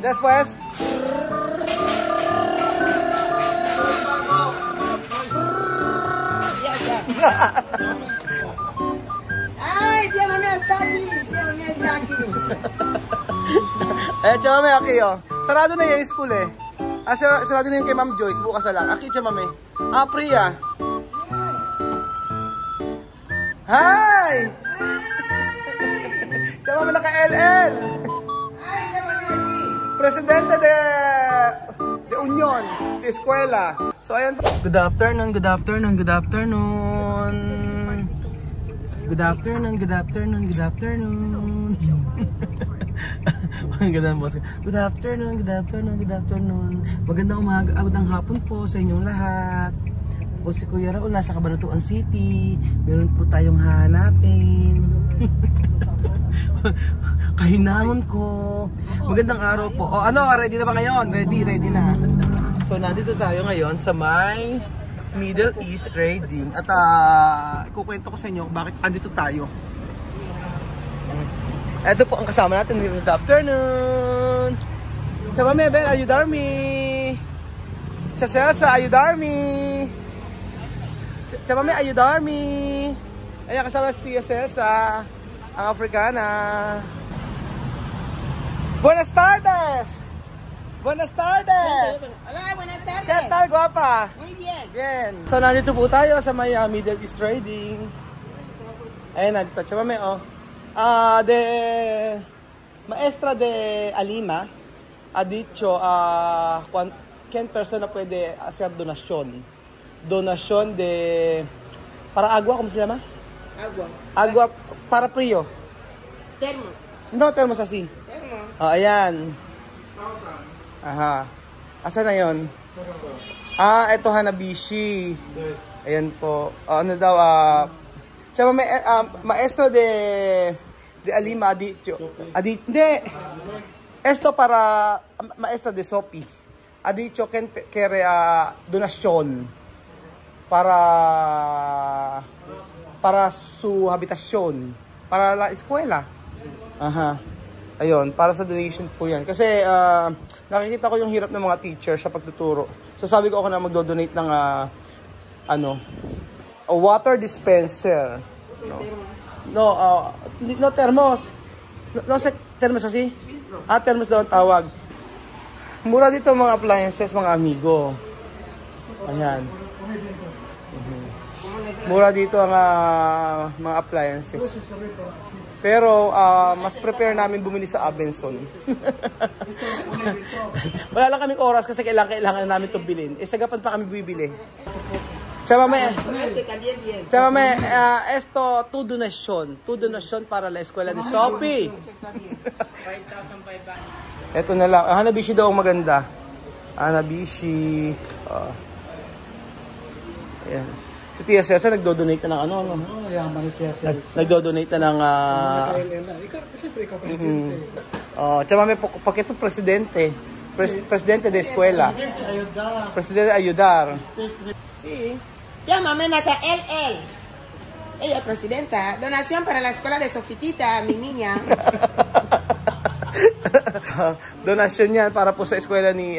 Después. Ay, llévame al taxi, llévame al taxi. Eh, chamame, Aki, oh. Sarado na yung school eh. Ah, sarado na yung kay Ma'am Joyce. Bukas na lang. Aki, chamame. Ah, Priya. Hi! Chamame, naka-LL. Ay, llévame aquí. Presidente de Union, de eskwela. So, ayan. Good afternoon, good afternoon, good afternoon. Good afternoon, good afternoon, good afternoon. Good afternoon, good afternoon, good afternoon. Magandang umaga, magandang hapon po sa inyong lahat. Po si Kuya Raul, nasa Cabanatuan City. Meron po tayong hahanapin. Kahinamon ko. Magandang araw po. O ano, ready na ba ngayon? Ready na. So nandito tayo ngayon sa may Middle East Trading. At kukwento ko sa inyo bakit andito tayo. Ito po ang kasama natin. Good afternoon. Chamame, Ben, ayudarmi. Chaselsa, ayudarmi. Chamame, ayudarmi. Ayan, kasama si Tia Selsa, ang Africana. Buenas tardes! Buenas tardes! Hola, buenas tardes. ¿Qué tal, guapa? Muy bien. Bien. So, nandito po tayo sa may Middle East Trading. Ayan, nandito. Chamame, oh. Maestra de Alima ha dicho ¿quién persona puede hacer donación? Donación de para agua, ¿cómo se llama? Agua. Agua para frío. Termo. No, termos así. Termo. Oh, ayan. Aha. Asan na yun? Ah, eto Hanabishi. Ayan po. Ano daw, Chama, maestra de Alima hindi. Esto para maestra de Sopi. Ha dicho que quiere donación para su habitación, para la eskwela. Aha. Ayun, para sa donation po 'yan. Kasi nakikita ko yung hirap ng mga teacher sa pagtuturo. So sabi ko ako na magdo-donate ng a water dispenser. No, no thermos. No, thermos asi? Thermos daw ang tawag. Mura dito mga appliances, mga amigo. Ayan. Mura dito ang mga appliances. Pero mas prepare namin bumili sa Abenson. Wala lang kaming oras kasi kailangan namin ito bilhin. Sagapan pa kami bibili. Chamame, esto tu donasyon para la eskwela ni Sophie. 5,500. Ito na lang. Hanabishi daw ang maganda. Hanabishi. Ayan. Si Tia Cesar nagdo-donate na ng ano. Yaman ni Tia Cesar. Nagdo-donate na ng Siyempre ikaw presidente. Chamame, pakito presidente. Presidente de eskwela. Presidente ayudar. Sí. Llámame Nata LL. Ella es presidenta. Donación para la escuela de Sofitita, mi niña. Donasyon yan para po sa eskwela ni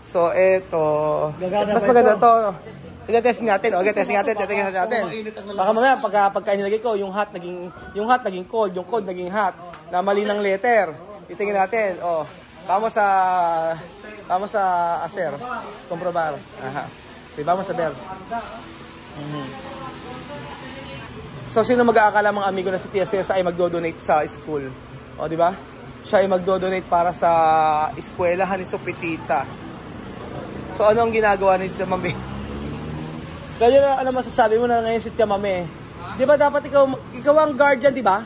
So, eto. Mas maganda to. I-test natin. Testing natin. Baka mamaya, pagka inilagay ko, yung hot naging cold, yung cold naging hot. Na mali ng letter. Itingin natin. Vamos sa hacer. Comprobar. Aha. Okay, vamos a ver. So, sino mag-aakala mga amigo na si Tia Cesar ay magdo-donate sa school? O, di ba? Siya ay magdo-donate para sa eskwelahan ni Sopitita. So, ano ang ginagawa ni Chamame? Kaya ano masasabi mo na ngayon si Chamame? Di ba dapat ikaw ang guardian, di ba?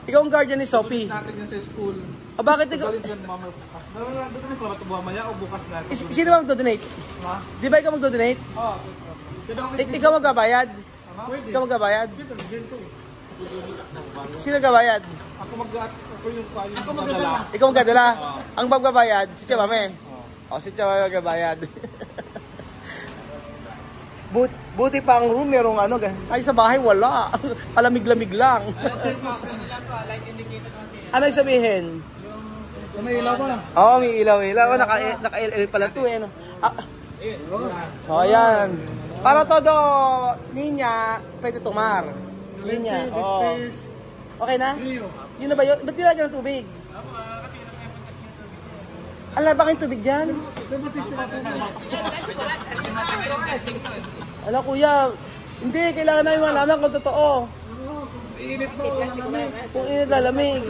Ikaw ang guardian ni Sophie. Natin yan sa school. Bakit ikaw? Sino ba magdo-donate? Di ba ikaw magdo-donate? Oo. Ikaw magbabayad? Ikaw magbabayad? Sino magbabayad? Ako yung magdala. Ikaw magdadala? Ang magbabayad, si Chamame. Si Chamame magbabayad. Buti pa ang room, merong tayo sa bahay wala. Palamig-lamig lang. Ano yung sabihin? May ilaw ba? Oo, may ilaw-ilaw. Oh, naka-LL pala to eh. No? Ayan. Para todo, ninya, pwede tomar. Ninya, oo. Okay na? Yun na ba yun? Ba't nilagyan ng tubig? Ala, bakit tubig dyan? Ala, kuya. Hindi, kailangan namin malaman kung totoo. Init ba? Kung init, lalamig.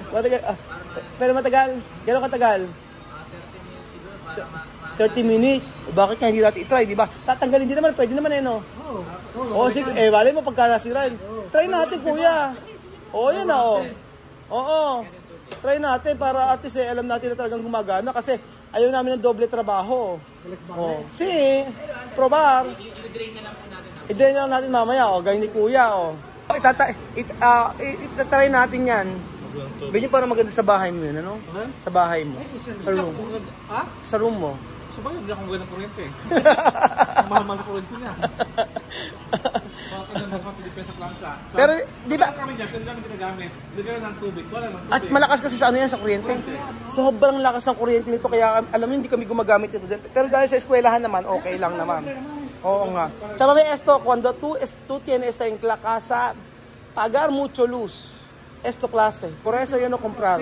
Matagal. Pero matagal. Gano'ng katagal? 30 minutes. Bakit nga hindi natin i-try, di ba? Tatanggalin din naman, pwede naman eh, no? Oo, sige. Wala mo pagka nasira. Try natin, kuya. Oo, yan na, oo. Oo. Try natin para at least alam natin na talagang gumagana kasi ayaw namin ng doble trabaho. Oh. Si, probar. I-drain na lang natin mamaya, oh. Galing ni kuya, oh. Itatry natin yan. Ganyan para maganda sa bahay mo yun, ano? Sa bahay mo. Sa room. Ha? Sa room mo. So ba yun? Hindi akong ganang kuryente eh. Mahal na kuryente niya. Pero, di ba? Kami dyan, kaya namin ginagamit. Hindi ka ng tubig. Wala ng tubig. At malakas kasi sa ano yan, sa kuryente. Sobrang lakas ng kuryente nito, kaya alam mo, hindi kami gumagamit ito. Pero dahil sa eskwelahan naman, okay lang naman. Oo nga. Sabi esto, cuando tú tienes en la casa, pagar mucho luz. Esto clase. Por eso yo no comprar.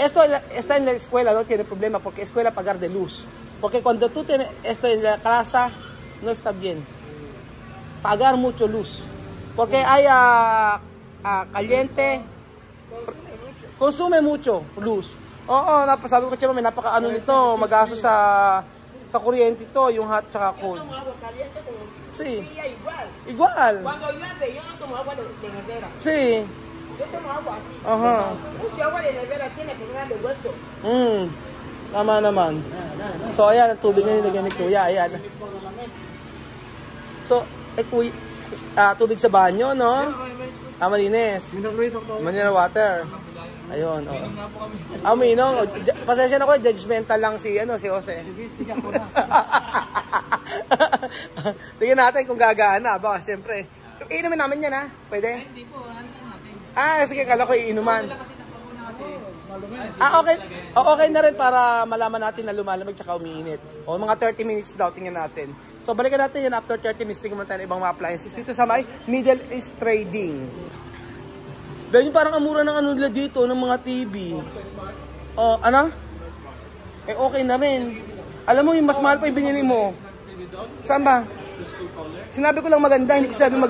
Esto está en la escuela, no tiene problema, porque escuela pagar de luz. Porque cuando tú tienes esto en la casa, no está bien. Pagar mucho luz. Porque hay caliente, consume mucho luz. Oo, sabi ko, Chema, may napaka-ano nito, magaso sa kuryente ito, yung hot tsaka cold. Sí. Igual. Cuando llueve, yo no tomo agua de nevera. Sí. Yo tomo agua así. Ajá. Mucha agua de nevera tiene problema de hueso. Tama naman. So, ayan, ang tubig na nilagyan ni Kuya. Ayan. So, tubig sa banyo, no? Malinis. Mineral water. Ayun, oh. Uminom. Pasensya na ko, judgmental lang si Jose. Tingnan natin kung gagana. Baka, siyempre. Iinumin namin yan, ha? Pwede? Hindi po, ano natin. Sige, kala ko iinuman. Okay. Okay na rin para malaman natin na lumalamig tsaka umiinit. O, mga 30 minutes daw, tingnan natin. So, balikan natin yan after 30 minutes. Tingnan natin ibang mga appliances. Dito sa may Middle East Trading. Dahil yung parang amura ng ano nila dito, ng mga TV. Oh, ano? Okay na rin. Alam mo, yung mas mahal pa yung binili mo. Saan ba? Sinabi ko lang maganda, hindi ko sinabi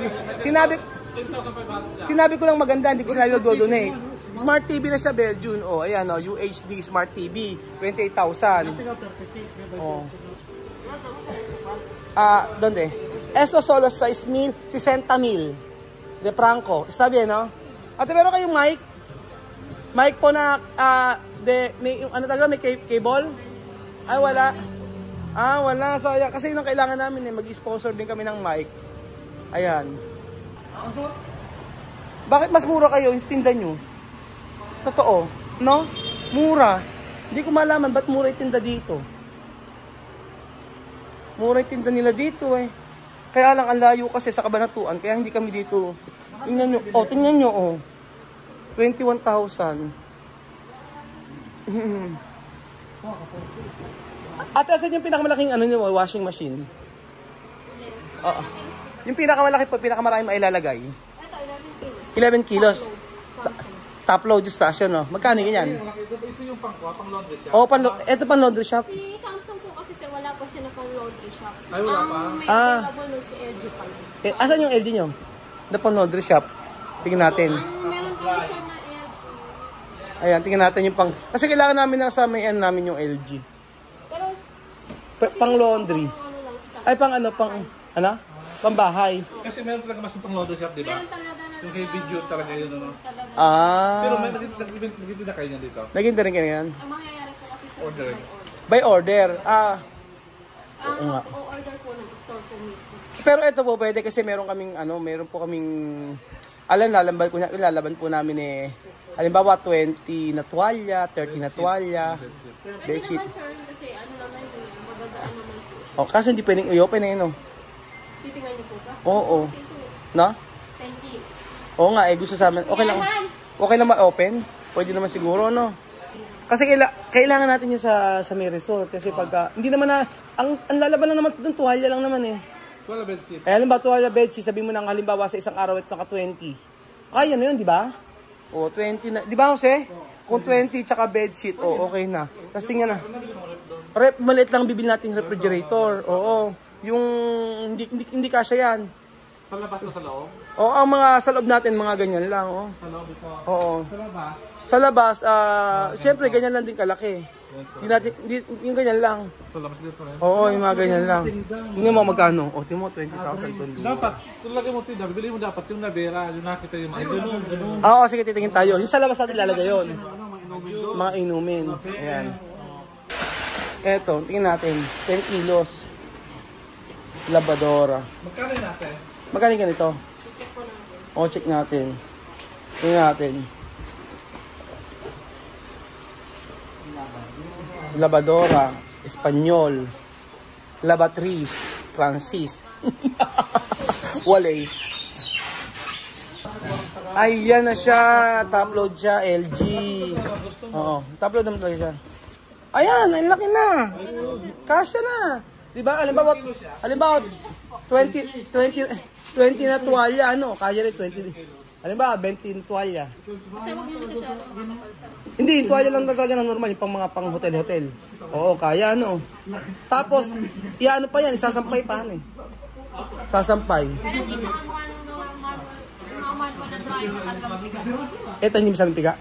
ko lang maganda, hindi ko sinabi mag-donate. Smart TV na siya, Belgium. Oh, ayan, oh, UHD Smart TV, 28,000. Oh. ¿Dónde? Esto solo 6,000, 60,000 de franco. Está bien, no? Ate, meron kayong mic? Mic po na, ano talaga, may cable? Ay, wala. Wala. So, ayan, kasi yun ang kailangan namin eh. Mag-sponsor din kami ng mic. Ayan. Bakit mas mura kayo yung tinda nyo? Totoo, no? Mura. Hindi ko malaman ba't mura yung tinda dito. Mura yung tinda nila dito eh. Kaya lang ang layo kasi sa Cabanatuan, kaya hindi kami dito. Tingnan nyo, oh. 21,000. Ate, asan yung pinakamalaking washing machine? Oo. Yung pinakamalaki po, pinakamaraming mailalagay. 11 kilos. Top load station, no? Magkano yan? Ito yung pang laundry shop. Oh, ito pang laundry shop. Si Samsung po kasi wala po siya na pang laundry shop. Ay, wala pa? May available nun si LG pa lang. Asan yung LG nyo? Na pang laundry shop. Tingnan natin. Meron kami siya na LG. Ayan, tingnan natin yung pang... Kasi kailangan namin nasa may namin yung LG. Pero... Pang laundry. Ay, pang ano? Pang bahay. Kasi meron talaga mas yung pang laundry shop, di ba? Meron talaga na... Yung kay video talaga yun, ano? Pero may nagtitinda kayo niya dito? Naging din yan. Ang mangyayari po kasi sa Order. By order. O-order po ng store po mismo. Pero ito po pwede kasi meron po kaming lalaban po namin halimbawa 20 na tuwalya, 30 na tuwalya, bedsheet. Naman sir, kasi naman yun, magagaan naman po. Kasi hindi pwedeng i-open no? Titingnan niyo po ba? Oo. No? 10 kilos. Oo nga, gusto sa amin. Okay lang ma-open? Pwede naman siguro, no? Kasi kailangan natin yun sa may resort. Kasi pagka, hindi naman na, ang lalaban lang naman doon, tuwalya lang naman eh. Tuwalya bedsheet. Eh, halimbawa, tuwalya bedsheet, sabihin mo nang halimbawa sa isang araw at naka 20. Kaya na yun, di ba? O, 20 na. Di ba, Jose? Kung 20 tsaka bedsheet, okay na. Tapos tingnan na. Maliit lang bibili natin refrigerator. Oo. Yung, hindi kasya yan. Sa labas o sa loob? Oo, ang mga sa loob natin, mga ganyan lang. Oh. Sa loob ito. Oo. Sa labas? Sa labas, syempre ganyan lang din kalaki. Yung ganyan lang. Sa labas dito rin? Oo, yung mga ganyan lang. Tingnan mo magkano. O, tingnan mo, 20,000 ito. Dapat, kung lagay mo tinda, bibili mo dapat yung nabera, yung nakita yung mga ganun. Oo, sige, titingin tayo. Yung sa labas natin lalagay yun. Mga inumin. Ayan. Eto, tingin natin. 10 kilos. Labadora. Magkano yun natin? Magkano yung ganito? O, check natin. Tingin natin. Labadora, Espanyol, Labatrice, Francis. Walay. Ayan na siya. Top load siya, LG. Oo, top load naman talaga siya. Ayan, ang laki na. Kasya na. Diba? Halimbawa, 20 na tuwalya, ano? Kaya rin 20. Halimbawa, 20 na tuwalya. Kasi huwag nyo masyadong makapalsa. Hindi, tuwalya lang talaga ng normal, yung pang mga pang hotel-hotel. Oo, kaya ano. Tapos, ano pa yan, isasampay pa ano eh. Sasampay. Pero hindi siya kamukha ng mga manual na dry na tatlong. Ito, hindi masyadong piga.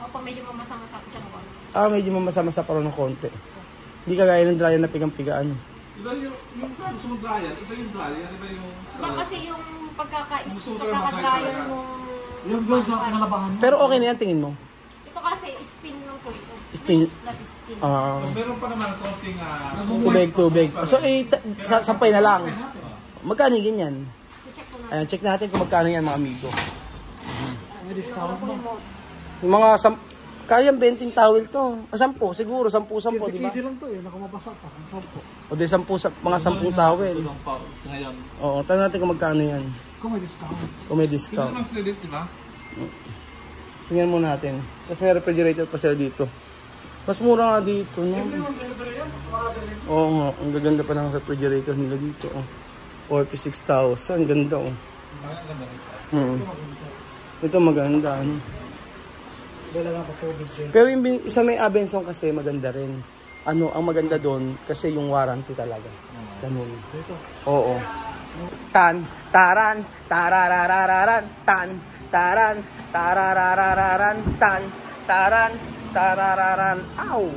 O pag medyo mamasa-masa ko siya mukha. Medyo mamasa-masa pa rin ng konti. Hindi kagaya ng dryer na pigang-pigaan. Iba yung gusto mong dryer, iba yung dryer, iba yung... Diba kasi yung pagkaka-dryer nung... Yung doon sa nalabahan mo. Pero okay na yan, tingin mo. Ito kasi spin lang po ito. Spin? Plus spin. Meron pa naman konting... Tubig. So, sampay na lang. Magkano yung ganyan? I-check ko na. Ayan, check natin kung magkano yan, mga amigo. Full mode. Yung mga kayang 20 towel to. 10 siguro, 10, di ba? Easy lang to eh, nakamabasa pa. O di 10, mga 10 towel. Ngayon. Oo, tanong natin kung magkano yan. Kung may discount. Kung may Ito discount. naman credit, di ba? Tingnan mo natin. Tapos may refrigerator pa sila dito. Mas mura nga dito, no? Oo nga, ang gaganda pa ng refrigerator nila dito. Oh. 46,000, ganda oh. Ito maganda, ano? Pero yung isa may Abenson kasi maganda rin. Ano, ang maganda doon kasi yung warranty talaga. Ganun. Oo. Tan, taran, tararararan, tan, taran, tararararan, tan, taran, tarararan. Ow!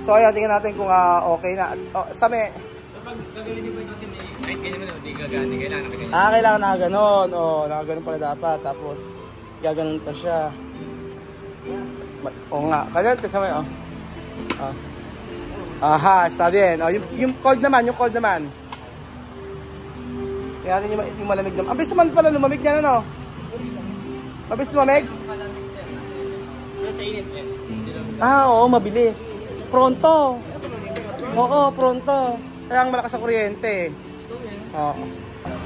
So ayan, tingnan natin kung okay na. Same. Pag gagawin mo ito kasi may kahit ganyan mo, hindi gagani. Kailangan na ganyan. Kailangan nakaganon. Nakaganon pala dapat. Tapos, gaganon pa siya. Oo nga. Kaya, sabay, Aha, está bien. Yung cold naman, Tingnan natin yung malamig naman. Abis naman pala, lumamig niya, ano? Abis lumamig? Pero sa init yan. Oo, mabilis. Pronto. Oo, pronto. Kaya ang malakas sa kuryente. Oo.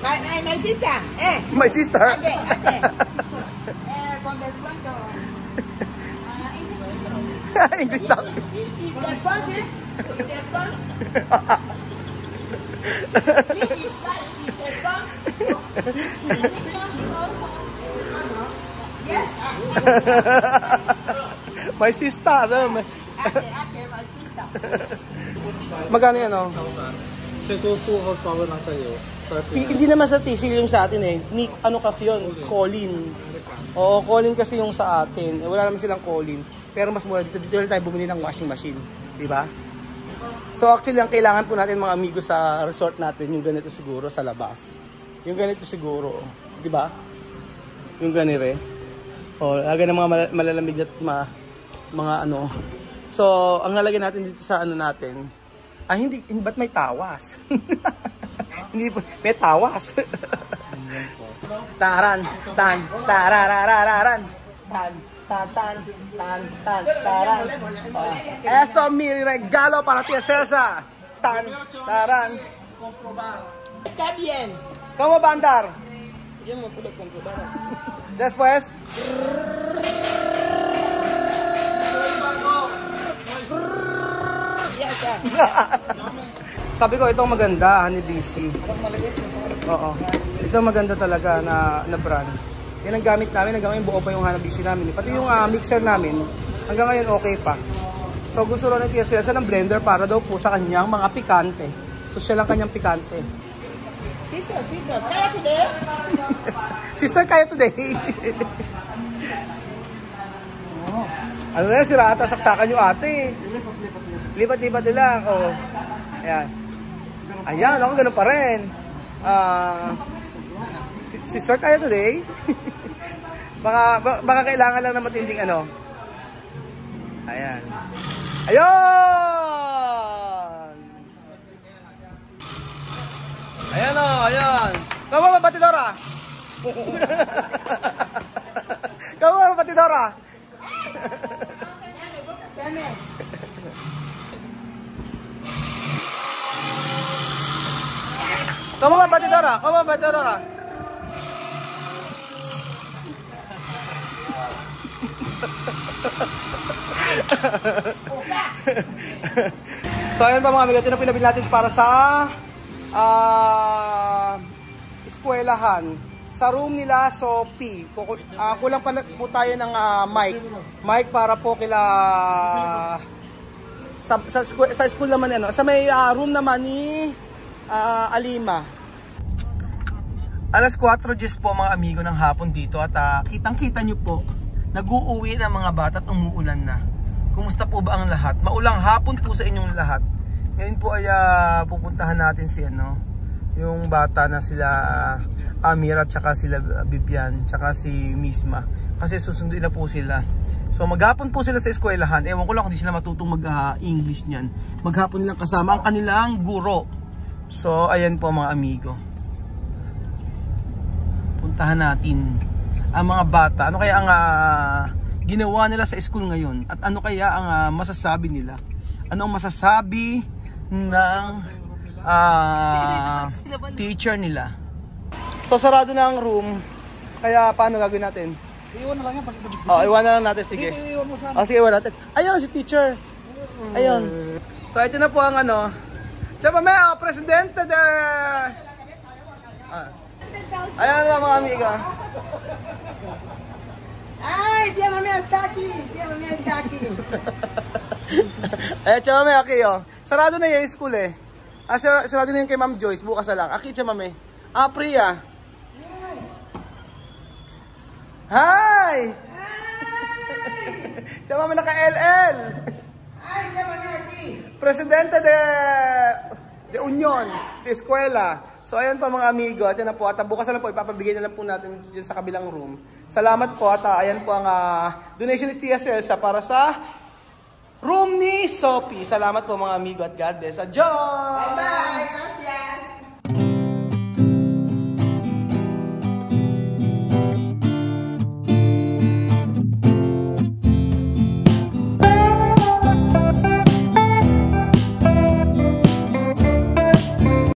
My sister, My sister? ate. Con descuento. English talk. Y descuento, y descuento. Yes. My sister. Ate, my sister. Magkano yan, oh? Kasi 2 horsepower lang sa'yo. Hindi naman sa diesel yung sa atin eh. Ano kasi yun? Colin. Oo, Colin kasi yung sa atin. Wala naman silang Colin. Pero mas mura dito. Dito lang tayo bumili ng washing machine. Diba? So actually, ang kailangan po natin mga amigo sa resort natin, yung ganito siguro sa labas. Yung ganito siguro. Diba? Yung ganire. O, lagay ng mga malalamig at mga ano. So, ang lalagay natin dito sa ano natin, hindi, ba't may tawas? Hindi po, may tawas. Taran, tan, tararararan, tan, taran. Esto mi regalo para ti, Cesar. Tan, taran. Está bien. ¿Cómo va a andar? Yo no puedo comprobar. Después. Sabi ko, itong maganda, Hanabishi. Oo. Ito maganda talaga na brand. Yan ang gamit namin. Hanggang ngayon buo pa yung Hanabishi namin. Pati yung mixer namin, hanggang ngayon okay pa. So gusto rin ni Tia Celsa ng blender para daw po sa kanyang mga pikante. So siya lang kanyang pikante. Sister, kaya today? Sister, kaya today? Ano na, sila ata saksakan yung ate. Lipat-lipat nila. Oh. Ayan. Ayan, ako ganun pa rin. Sister, kaya today? baka kailangan lang na matinding ano. Ayan. Ayun! Ayan o, ayan. Kamu ba, Batidora? Kamu ba, Batidora? Kamu ba, Batidora? Kamu ba, Batidora? So ayun pa mga amigo, ito na pinabili natin para sa eskwelahan. Sa room nila, so P. Kulang pa po tayo ng mic. Mic para po kila sa school naman ano. Sa may room naman ni Alima. Alas 4:10 po mga amigo ng hapon dito at kitang-kita nyo po, nag-uuwi na mga bata at umuulan na. Kumusta po ba ang lahat? Maulang hapon po sa inyong lahat. Ngayon po ay pupuntahan natin si yung bata na sila Amira at saka sila Bibian, saka si Misma. Kasi susunduin na po sila. So maghapon po sila sa eskwelahan. Ewan ko lang kung di sila matutong mag-English niyan. Maghapon lang kasama ang kanilang guro. So ayan po mga amigo. Puntahan natin ang mga bata. Ano kaya ang ginawa nila sa school ngayon? At ano kaya ang masasabi nila? Ano ang masasabi ng teacher nila? So sarado na ang room. Kaya paano gagawin natin? Iwan na lang yan. Iwan na lang natin. Sige. Sige, iwan natin. Ayun, si teacher. Ayun. So ito na po ang Chapa Meo, presidente de... Ayan na mga amiga. Ay, Tia Mami está aquí. Tia Mami está aquí. Chapa Meo, aki sarado na yung school eh. Sarado na yung kay Ma'am Joyce. Bukas na lang. Aki, Chapa Mami. Priya. Hi! Chapa Mami naka-LL. Ay, Tia Mami aquí. Presidente de Union, de eskwela. So ayan pa mga amigo, at yan na po, at bukas na lang po, ipapabigay na lang po natin dyan sa kabilang room. Salamat po, at ayan po ang donation ni Tia Celsa para sa room ni Sophie. Salamat po mga amigo at God bless. Adios!